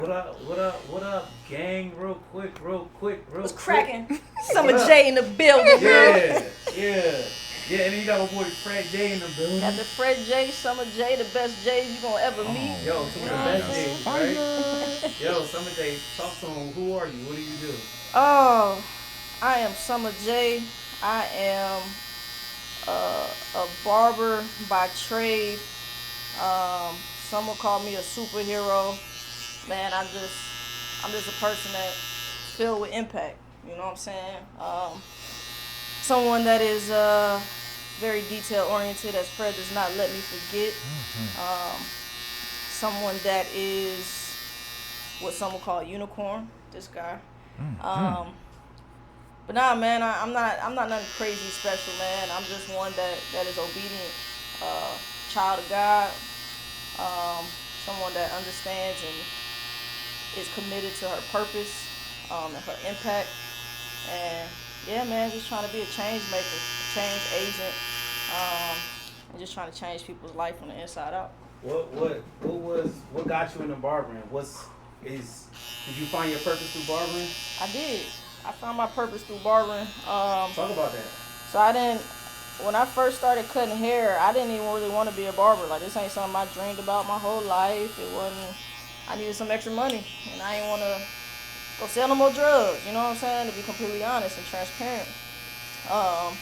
What up, gang? Real quick. What's cracking? Summer J in the building, bro. Yeah, and then you got my boy Fred J in the building. Got the Fred J, Summer J, the best J's you gonna ever meet. Yo, some of the best J's, right? Yo, Summer J, talk to him. Who are you? What do you do? Oh, I am Summer J. I am a barber by trade. Some will call me a superhero. Man, I'm just a person that's filled with impact. You know what I'm saying? Someone that is very detail oriented, as Fred does not let me forget. Someone that is what some will call a unicorn. This guy. But nah, man, I'm not nothing crazy special, man. I'm just one that is obedient, child of God, someone that understands and is committed to her purpose, and her impact. And yeah, man, just trying to be a change maker, a change agent, and just trying to change people's life from the inside out. What got you into barbering? Did you find your purpose through barbering? I did. I found my purpose through barbering. Talk about that. So when I first started cutting hair, I didn't even really want to be a barber. Like, this ain't something I dreamed about my whole life. I needed some extra money, and I didn't want to go sell no more drugs, you know what I'm saying, to be completely honest and transparent. And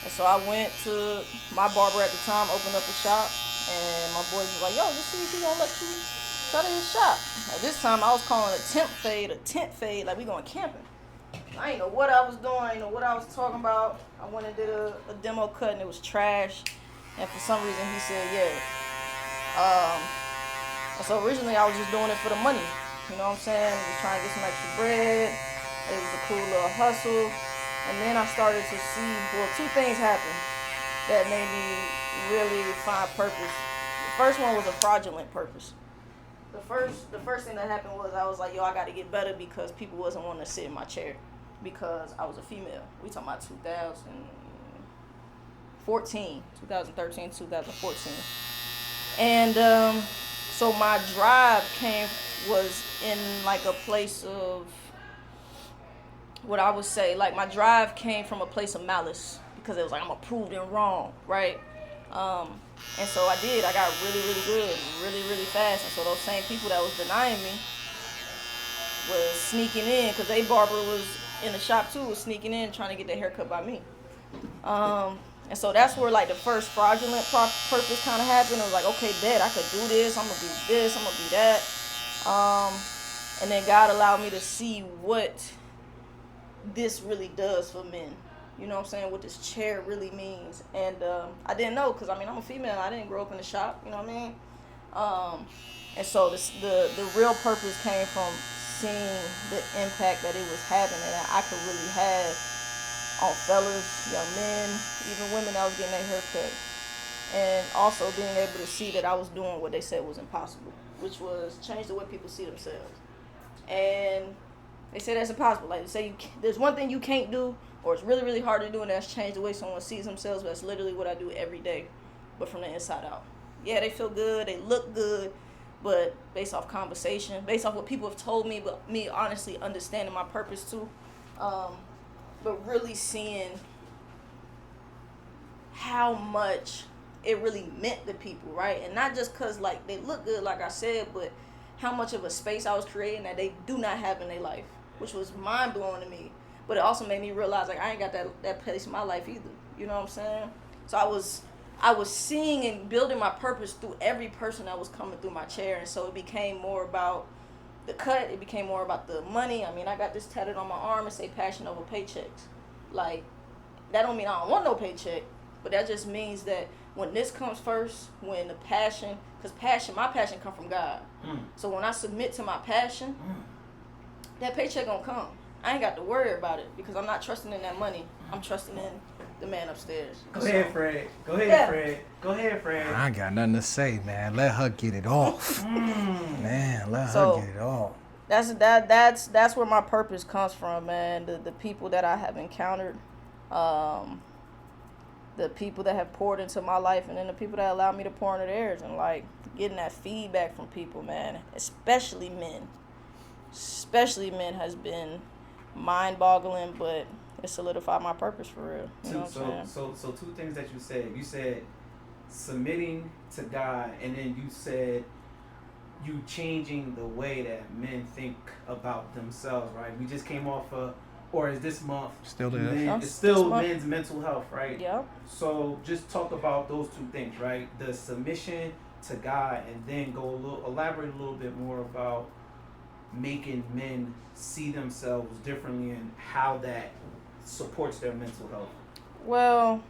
so I went to my barber at the time, opened up a shop, and my boys was like, yo, just see if he gonna let you cut in his shop. At this time, I was calling a tent fade, like we going camping. I didn't know what I was doing, I didn't know what I was talking about. I went and did a demo cut, and it was trash, and for some reason he said, yeah. And so originally I was just doing it for the money, you know what I'm saying? Just trying to get some extra bread. It was a cool little hustle. And then I started to see, two things happened that made me really find purpose. The first one was a fraudulent purpose. The first thing that happened was I was like, yo, I got to get better because people wasn't wanting to sit in my chair because I was a female. We talking about 2013, 2014. And so my drive was in like a place of, what I would say, like my drive came from a place of malice because it was like, I'm gonna prove them wrong, right? And so I got really, really good, really, really fast. And so those same people that was denying me was sneaking in, because they barber was in the shop too, was sneaking in trying to get their hair cut by me. And so that's where like the first fraudulent purpose kind of happened. It was like, okay, bet I could do this. I'm gonna do this. I'm gonna do that. And then God allowed me to see what this really does for men. You know what I'm saying? What this chair really means. And I didn't know, because I mean, I'm a female. I didn't grow up in the shop. You know what I mean? And so the real purpose came from seeing the impact that it was having and that I could really have on fellas, young men, even women that was getting their hair cut. And also being able to see that I was doing what they said was impossible, which was change the way people see themselves. And they say that's impossible. Like, they say there's one thing you can't do, or it's really, really hard to do, and that's change the way someone sees themselves. That's literally what I do every day, but from the inside out. Yeah, they feel good, they look good, but based off conversation, based off what people have told me, but me honestly understanding my purpose too. But really seeing how much it really meant to people, right? And not just because, like, they look good, like I said, but how much of a space I was creating that they do not have in their life, which was mind-blowing to me. But it also made me realize, like, I ain't got that place in my life either. You know what I'm saying? So I was seeing and building my purpose through every person that was coming through my chair. And so it became more about the cut. It became more about the money. I mean, I got this tatted on my arm and say passion over paychecks. Like, that don't mean I don't want no paycheck, but that just means that when this comes first, when the passion, because my passion come from God. So when I submit to my passion, that paycheck gonna come. I ain't got to worry about it because I'm not trusting in that money. I'm trusting in the man upstairs. Go ahead, Fred. Go ahead, Fred. I ain't got nothing to say, man. Let her get it off. Man, let her get it off. That's where my purpose comes from, man. The people that I have encountered, the people that have poured into my life, and then the people that allow me to pour into theirs, and like getting that feedback from people, man, especially men. especially men, has been mind-boggling, but it solidified my purpose for real. You know what I'm saying? So two things that you said. You said submitting to God, and then you said you changing the way that men think about themselves, right? We just came off or is this month Still is. it's still men's mental health, right? Yeah. So just talk about those two things, right? The submission to God, and then elaborate a little bit more about making men see themselves differently and how that supports their mental health. Well,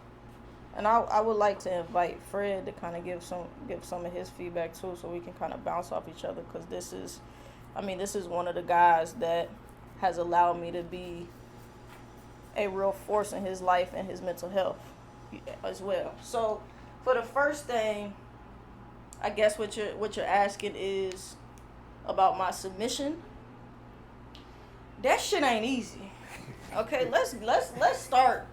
and I would like to invite Fred to kind of give some of his feedback too, so we can kind of bounce off each other, because this is one of the guys that has allowed me to be a real force in his life and his mental health as well. So for the first thing, I guess what you're asking is about my submission. That shit ain't easy. Okay, let's start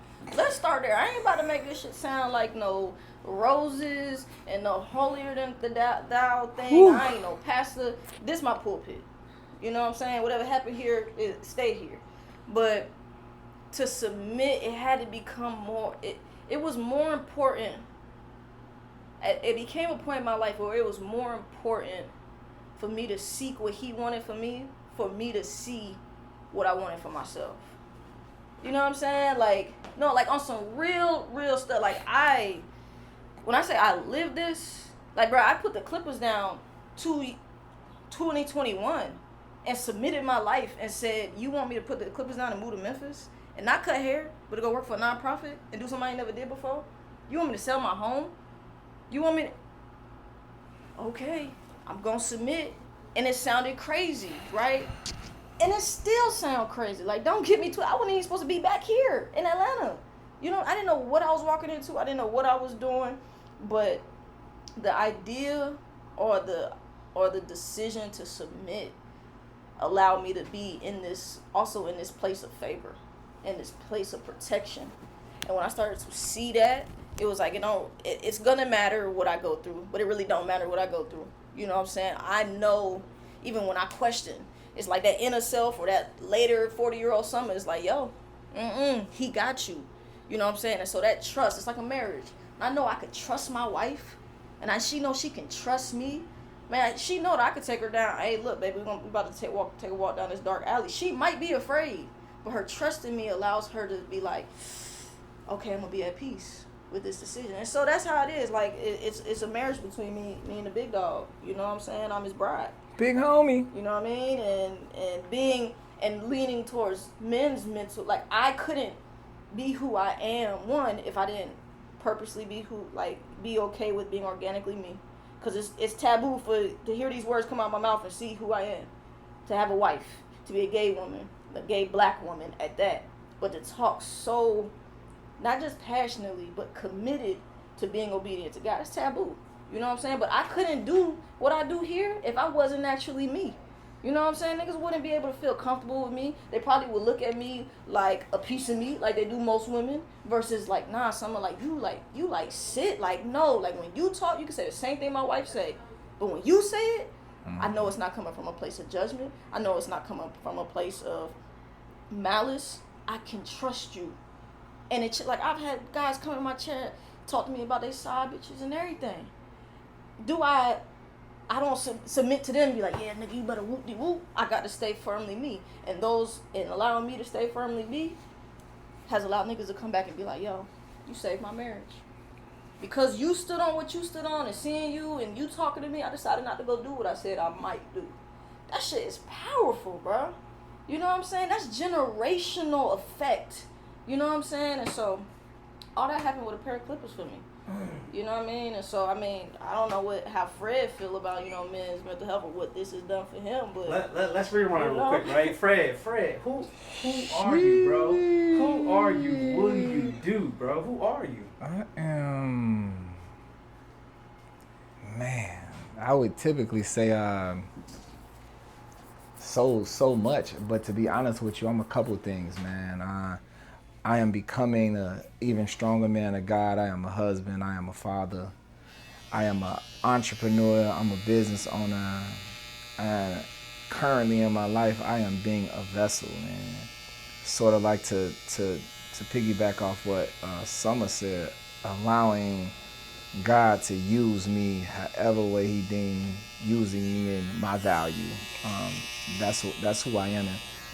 there. I ain't about to make this shit sound like no roses and no holier than thou thing. Woo. I ain't no pastor. This my pulpit. You know what I'm saying? Whatever happened here, stay here. But to submit, it had to become more. It was more important. It became a point in my life where it was more important for me to seek what he wanted for me to see what I wanted for myself. You know what I'm saying? Like, no, like on some real stuff. Like when I say I live this, like, bro, I put the Clippers down 2021 and submitted my life and said, you want me to put the Clippers down and move to Memphis and not cut hair, but to go work for a nonprofit and do something I ain't never did before? You want me to sell my home? You want me to... Okay, I'm going to submit. And it sounded crazy, right? And it still sound crazy. Like, don't get me to... I wasn't even supposed to be back here in Atlanta. You know, I didn't know what I was walking into. I didn't know what I was doing. But the idea or the decision to submit allowed me to be in this place of favor, in this place of protection. And when I started to see that, it was like, it's gonna matter what I go through, but it really don't matter what I go through. You know what I'm saying? I know, even when I question, it's like that inner self or that later 40-year-old summer is like, yo, he got you. You know what I'm saying? And so that trust, it's like a marriage. I know I could trust my wife, and she knows she can trust me. Man, she know that I could take her down. Hey, look, baby, we about to take a walk down this dark alley. She might be afraid, but her trust in me allows her to be like, okay, I'm gonna be at peace with this decision. And so that's how it is. Like, it's a marriage between me and the big dog. You know what I'm saying? I'm his bride. Big homie. You know what I mean? And being and leaning towards men's mental. Like, I couldn't be who I am, one, if I didn't purposely be okay with being organically me. Because it's taboo to hear these words come out of my mouth and see who I am. To have a wife, to be a gay woman, a gay black woman at that. But to talk so, not just passionately, but committed to being obedient to God. It's taboo. You know what I'm saying? But I couldn't do what I do here if I wasn't actually me. You know what I'm saying? Niggas wouldn't be able to feel comfortable with me. They probably would look at me like a piece of meat, like they do most women, versus like, nah, someone like you sit, like, no, like when you talk, you can say the same thing my wife say, but when you say it, I know it's not coming from a place of judgment. I know it's not coming from a place of malice. I can trust you. And it's like, I've had guys come in my chair, talk to me about their side bitches and everything. I don't submit to them and be like, yeah, nigga, you better whoop-de-whoop. I got to stay firmly me. And allowing me to stay firmly me has allowed niggas to come back and be like, yo, you saved my marriage. Because you stood on what you stood on and seeing you and you talking to me, I decided not to go do what I said I might do. That shit is powerful, bro. You know what I'm saying? That's generational effect. You know what I'm saying? And so, all that happened with a pair of Clippers for me. You know what I mean? And so, I mean, I don't know how Fred feel about, men's mental health or what this has done for him, but... Let's rewind real quick, right? Fred, who are you, bro? Who are you? What do you do, bro? Who are you? I am... Man, I would typically say so much, but to be honest with you, I'm a couple things, man. I am becoming an even stronger man of God. I am a husband. I am a father. I am an entrepreneur. I'm a business owner. currently in my life, I am being a vessel, man. Sort of like to piggyback off what Summer said, allowing God to use me however way He deemed using me in my value. That's who I am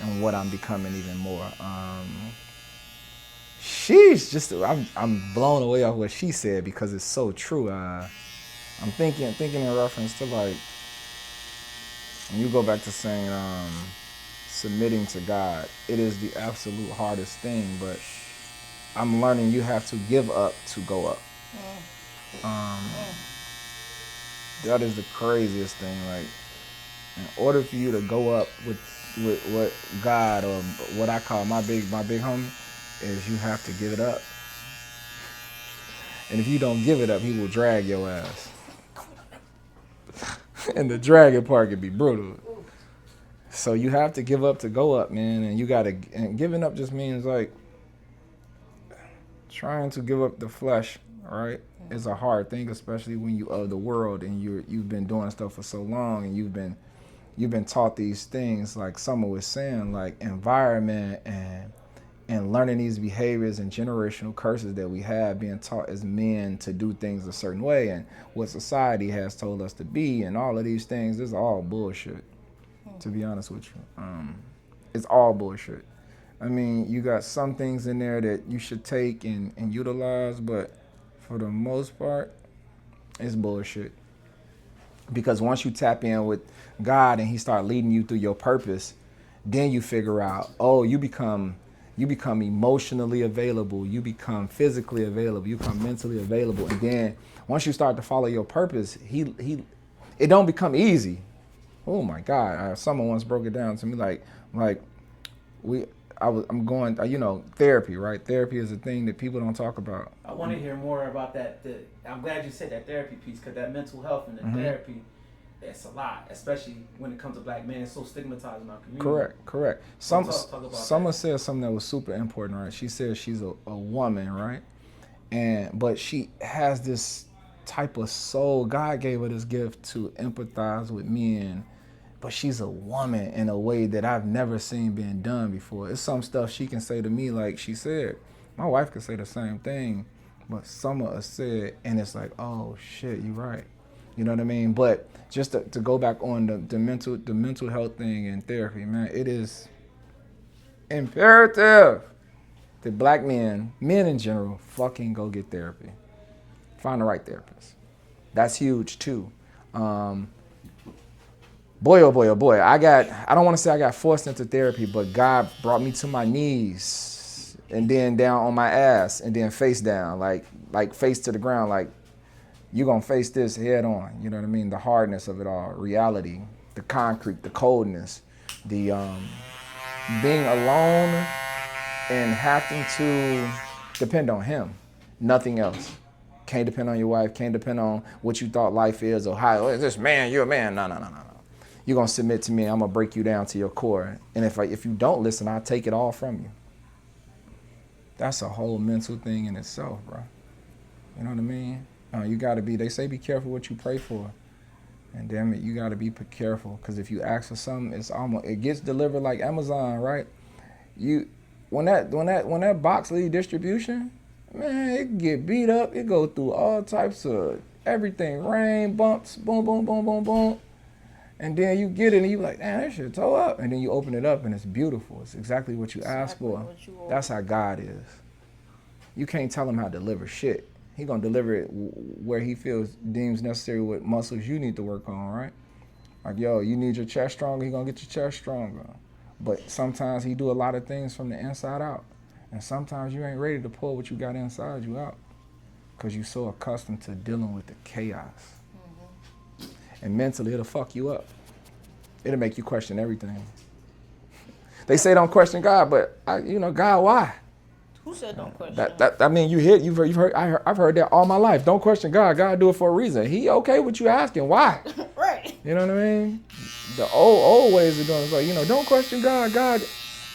and what I'm becoming even more. I'm blown away off what she said because it's so true. I'm thinking in reference to like when you go back to saying submitting to God. It is the absolute hardest thing, but I'm learning you have to give up to go up. That is the craziest thing. Like, in order for you to go up with what God, or what I call my big homie, is you have to give it up. And if you don't give it up, he will drag your ass. And the dragging part can be brutal. So you have to give up to go up, man. And giving up just means like trying to give up the flesh, right? It's a hard thing, especially when you of the world and you've been doing stuff for so long and you've been taught these things, like Summer was saying, like environment and learning these behaviors and generational curses that we have, being taught as men to do things a certain way and what society has told us to be, and all of these things. This is all bullshit, to be honest with you. It's all bullshit. I mean, you got some things in there that you should take and utilize, but for the most part, it's bullshit. Because once you tap in with God and He start leading you through your purpose, then you figure out, oh, you become emotionally available, you become physically available, you become mentally available, and then once you start to follow your purpose, it don't become easy. Oh my God! Someone once broke it down to me I'm going, therapy, right? Therapy is a thing that people don't talk about. I want to hear more about that. I'm glad you said that therapy piece, because that mental health and the therapy, that's a lot, especially when it comes to black men. It's so stigmatized in our community. Correct. Someone said something that was super important, right? She said she's a woman, right? But she has this type of soul. God gave her this gift to empathize with men, but she's a woman in a way that I've never seen being done before. It's some stuff she can say to me, like she said. My wife could say the same thing, but some of us said, and it's like, oh shit, you're right. You know what I mean? But just to go back on the mental health thing and therapy, man, it is imperative that black men in general, fucking go get therapy. Find the right therapist. That's huge too. Boy, oh boy, oh boy. I don't want to say I got forced into therapy, but God brought me to my knees and then down on my ass and then face down, like face to the ground, like you're going to face this head on. You know what I mean? The hardness of it all, reality, the concrete, the coldness, the being alone and having to depend on Him, nothing else. Can't depend on your wife, can't depend on what you thought life is or how, oh, this man, you're a man. No. You're going to submit to me, I'm going to break you down to your core. And if you don't listen, I'll take it all from you. That's a whole mental thing in itself, bro. You know what I mean? You got to they say be careful what you pray for. And damn it, you got to be careful, because if you ask for something, it gets delivered like Amazon, right? When that box leave distribution, man, it get beat up. It go through all types of everything, rain, bumps, boom, boom, boom, boom, boom. And then you get it and you like, damn, that shit tore up. And then you open it up and it's beautiful. It's exactly what you asked for. That's how God is. You can't tell Him how to deliver shit. He gonna deliver it where He deems necessary, what muscles you need to work on, right? Like, yo, you need your chest stronger, He gonna get your chest stronger. But sometimes He do a lot of things from the inside out. And sometimes you ain't ready to pull what you got inside you out, because you're so accustomed to dealing with the chaos. And mentally, it'll fuck you up. It'll make you question everything. They say don't question God, but God, why? Who said don't question? I mean, you've heard. I've heard that all my life. Don't question God. God do it for a reason. He okay with you asking why? Right. You know what I mean? The old ways of doing it is like, don't question God.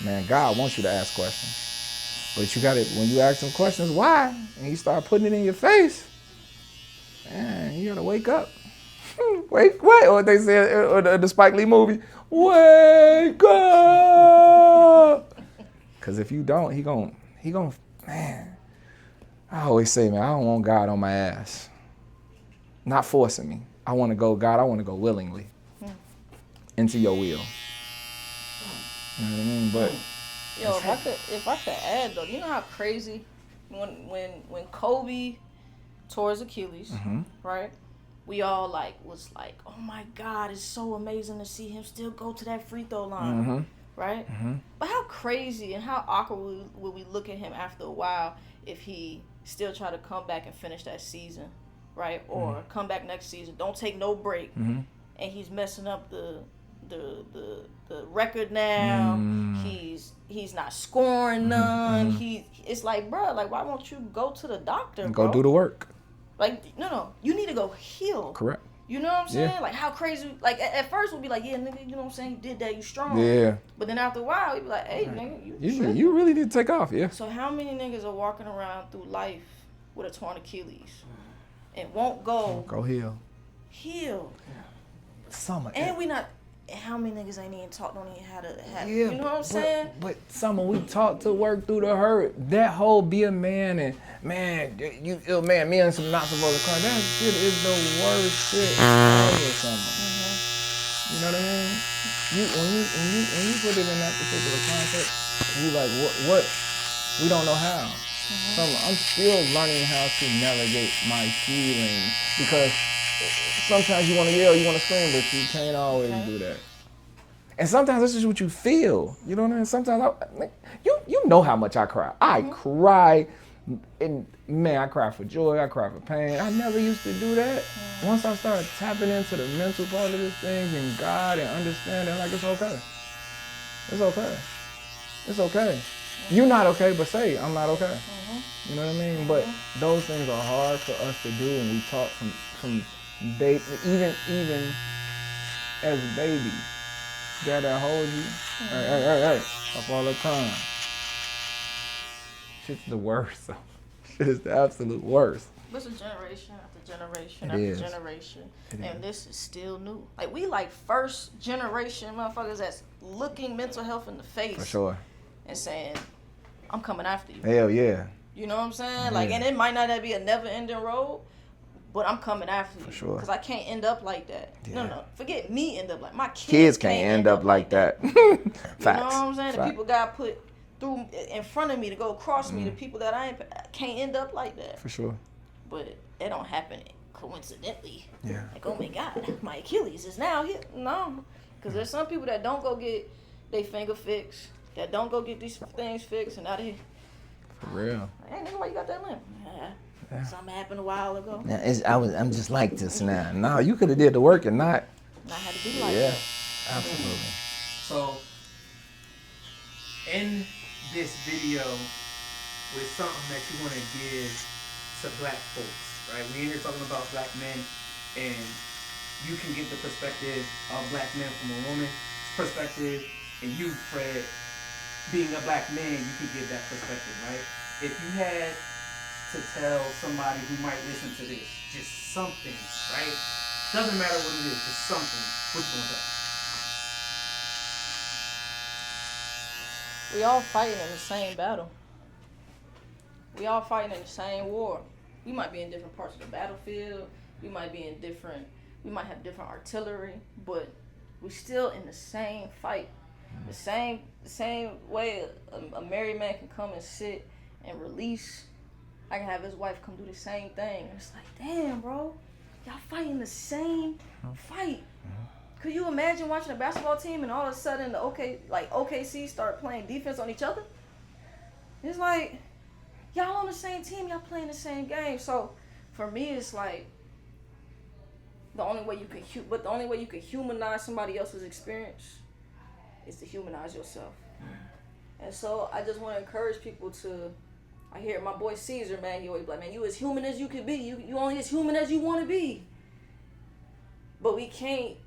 Man, God wants you to ask questions, but you got it when you ask Him questions. Why? And He start putting it in your face. Man, you gotta wake up. Wake, what? Or they said, or the Spike Lee movie, wake up. Because if you don't, he gon', man. I always say, man, I don't want God on my ass. Not forcing me. I want to go, God, I want to go willingly into your will. You know what I mean? But yo, if I could add though, you know how crazy when Kobe tore his Achilles, right? We all was like, oh my God, it's so amazing to see him still go to that free throw line, right? But how crazy and how awkward would we look at him after a while if he still tried to come back and finish that season, right? Or come back next season, don't take no break, and he's messing up the record now. He's not scoring none. It's like, bro, like why won't you go to the doctor, and bro? go do the work. Like no, you need to go heal. Correct. You know what I'm saying? Yeah. Like how crazy. Like at first we'll be like, yeah, nigga, you know what I'm saying? You did that, you strong. Yeah. But then after a while, we be like, hey, nigga, You really need to take off, yeah. So how many niggas are walking around through life with a torn Achilles and won't go heal? Summer. And we not. How many niggas ain't even taught, don't even how to have, Yeah, you know what I'm saying? But Summer, we taught to work through the hurt. That whole be a man and man, me and some not supposed to cry. That shit is the worst shit ever, Summer. You know what I mean? When you put it in that particular context, you like what? We don't know how. Summer, I'm still learning how to navigate my feelings because sometimes you want to yell, you want to scream, but you can't always do that. And sometimes that's just what you feel. You know what I mean? Sometimes you know how much I cry. I cry, and man, I cry for joy. I cry for pain. I never used to do that. Once I started tapping into the mental part of this thing and God and understanding, like it's okay. It's okay. It's okay. You're not okay, but say I'm not okay. You know what I mean? But those things are hard for us to do, and we talk from even as babies. Dad that holds you. Hey, up all the time. Shit's the worst. Shit is the absolute worst. This is generation after generation It after is. generation. It And is. this is still new. Like we like first generation motherfuckers that's looking mental health in the face. For sure. And saying, I'm coming after you. Hell yeah. You know what I'm saying? Like, and it might not be a never-ending road, but I'm coming after you. For sure. Because I can't end up like that. Yeah. No, forget me end up like my Kids can't end up like that. Facts. You know what I'm saying? The Facts. people God put through in front of me to go across me, the people that I can't end up like that. For sure. But it don't happen coincidentally. Yeah. Like, oh my God, my Achilles is now here. No. Because there's some people that don't go get their finger fixed, that don't go get these things fixed, and now they... For real. Hey, nigga, why you got that limp? Something happened a while ago. Now, I'm just like this now. No, you could have did the work and not. Not had to be like Yeah, that. absolutely. So, in this video, with something that you want to give to black folks, right? We're here talking about black men, and you can get the perspective of black men from a woman's perspective, and you, Fred, being a black man, you can give that perspective, right? If you had to tell somebody who might listen to this, just something, right? Doesn't matter what it is, just something. What you gonna tell? We all fighting in the same battle. We all fighting in the same war. We might be in different parts of the battlefield. We might have different artillery, but we still in the same fight. The same way a married man can come and sit and release. I can have his wife come do the same thing. And it's like, damn, bro, y'all fighting the same fight. Could you imagine watching a basketball team and all of a sudden the OKC start playing defense on each other? It's like, y'all on the same team, y'all playing the same game. So for me, it's like the only way you can humanize somebody else's experience is to humanize yourself. And so I just want to encourage people to. I hear my boy Caesar, man. He always be like, man, you as human as you can be. You only as human as you want to be. But we can't.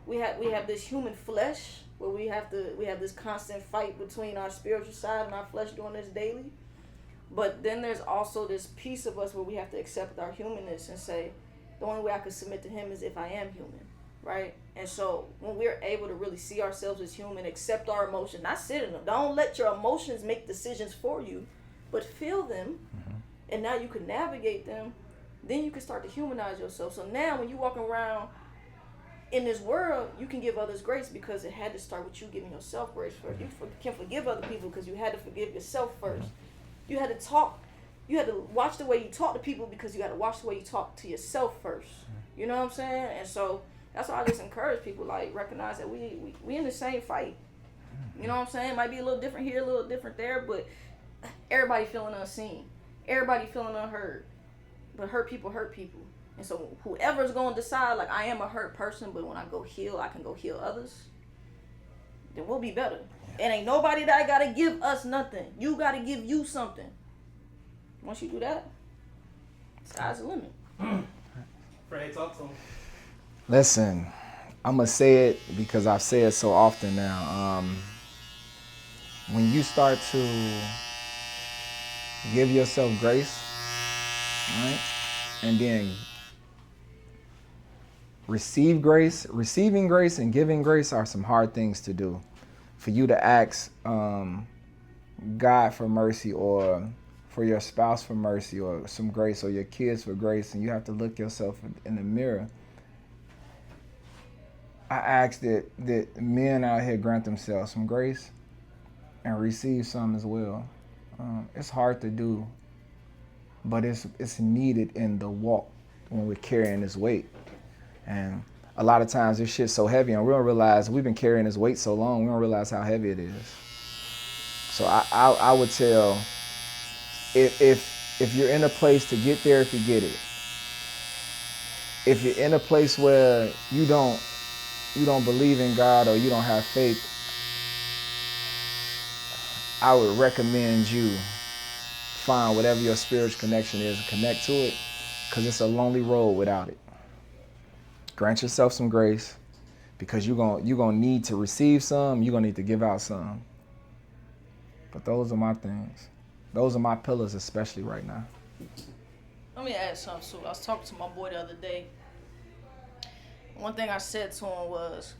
We have this human flesh where we have this constant fight between our spiritual side and our flesh doing this daily. But then there's also this piece of us where we have to accept our humanness and say, the only way I can submit to him is if I am human, right? And so when we're able to really see ourselves as human, accept our emotions, not sit in them. Don't let your emotions make decisions for you, but feel them, and now you can navigate them. Then you can start to humanize yourself. So now when you walk around in this world, you can give others grace because it had to start with you giving yourself grace first. You can forgive other people because you had to forgive yourself first. You had to talk. You had to watch the way you talk to people because you had to watch the way you talk to yourself first. You know what I'm saying? And so that's why I just encourage people, like, recognize that we in the same fight. You know what I'm saying? Might be a little different here, a little different there, but everybody feeling unseen. Everybody feeling unheard. But hurt people hurt people. And so whoever's going to decide, like, I am a hurt person, but when I go heal, I can go heal others, then we'll be better. Yeah. And ain't nobody that got to give us nothing. You got to give you something. Once you do that, sky's the limit. Fred, talk to him. Listen, I'm going to say it because I've said it so often now. When you start to give yourself grace, right, and then receive grace, receiving grace and giving grace are some hard things to do. For you to ask God for mercy, or for your spouse for mercy, or some grace, or your kids for grace, and you have to look yourself in the mirror. I ask that men out here grant themselves some grace and receive some as well. It's hard to do, but it's needed in the walk when we're carrying this weight. And a lot of times this shit's so heavy, and we don't realize we've been carrying this weight so long, we don't realize how heavy it is. So I would tell, if you're in a place to get therapy, get it. If you're in a place where you don't believe in God or you don't have faith, I would recommend you find whatever your spiritual connection is and connect to it, because it's a lonely road without it. Grant yourself some grace, because you're gonna need to receive some, you're gonna need to give out some. But those are my things. Those are my pillars, especially right now. Let me add something too. I was talking to my boy the other day. One thing I said to him was,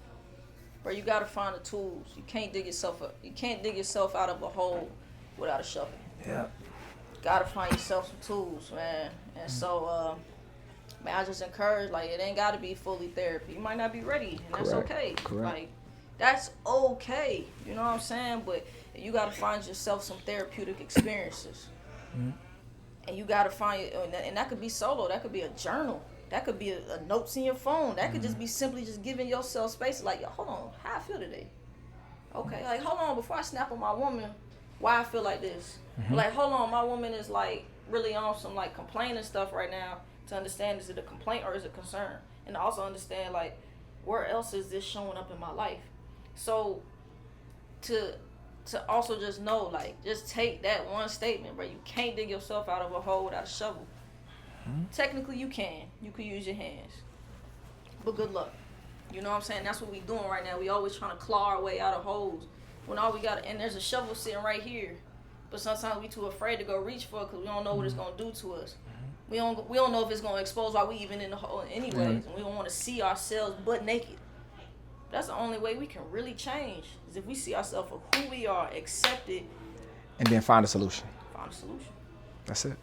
bro, you gotta find the tools. You can't dig yourself up. You can't dig yourself out of a hole without a shovel. Yeah. Gotta find yourself some tools, man. And so, man, I just encourage, like, it ain't gotta be fully therapy. You might not be ready, and that's okay. Correct. Like, that's okay. You know what I'm saying? But you gotta find yourself some therapeutic experiences. Mm-hmm. And you gotta find it, and that could be solo. That could be a journal. That could be a notes in your phone. That could just be simply just giving yourself space. Like, yo, hold on, how I feel today? Okay, like, hold on, before I snap on my woman, why I feel like this? Mm-hmm. Like, hold on, my woman is, like, really on some, like, complaining stuff right now, to understand, is it a complaint or is it concern? And to also understand, like, where else is this showing up in my life? So to also just know, like, just take that one statement, bro. You can't dig yourself out of a hole without a shovel. Mm-hmm. Technically, you can. You could use your hands. But good luck. You know what I'm saying? That's what we doing right now. We always trying to claw our way out of holes. When all we got, and there's a shovel sitting right here. But sometimes we too afraid to go reach for it because we don't know what it's going to do to us. We don't know if it's going to expose why we even in the hole anyways. Mm-hmm. And we don't want to see ourselves butt naked. That's the only way we can really change, is if we see ourselves for who we are, accept it. And then find a solution. Find a solution. That's it.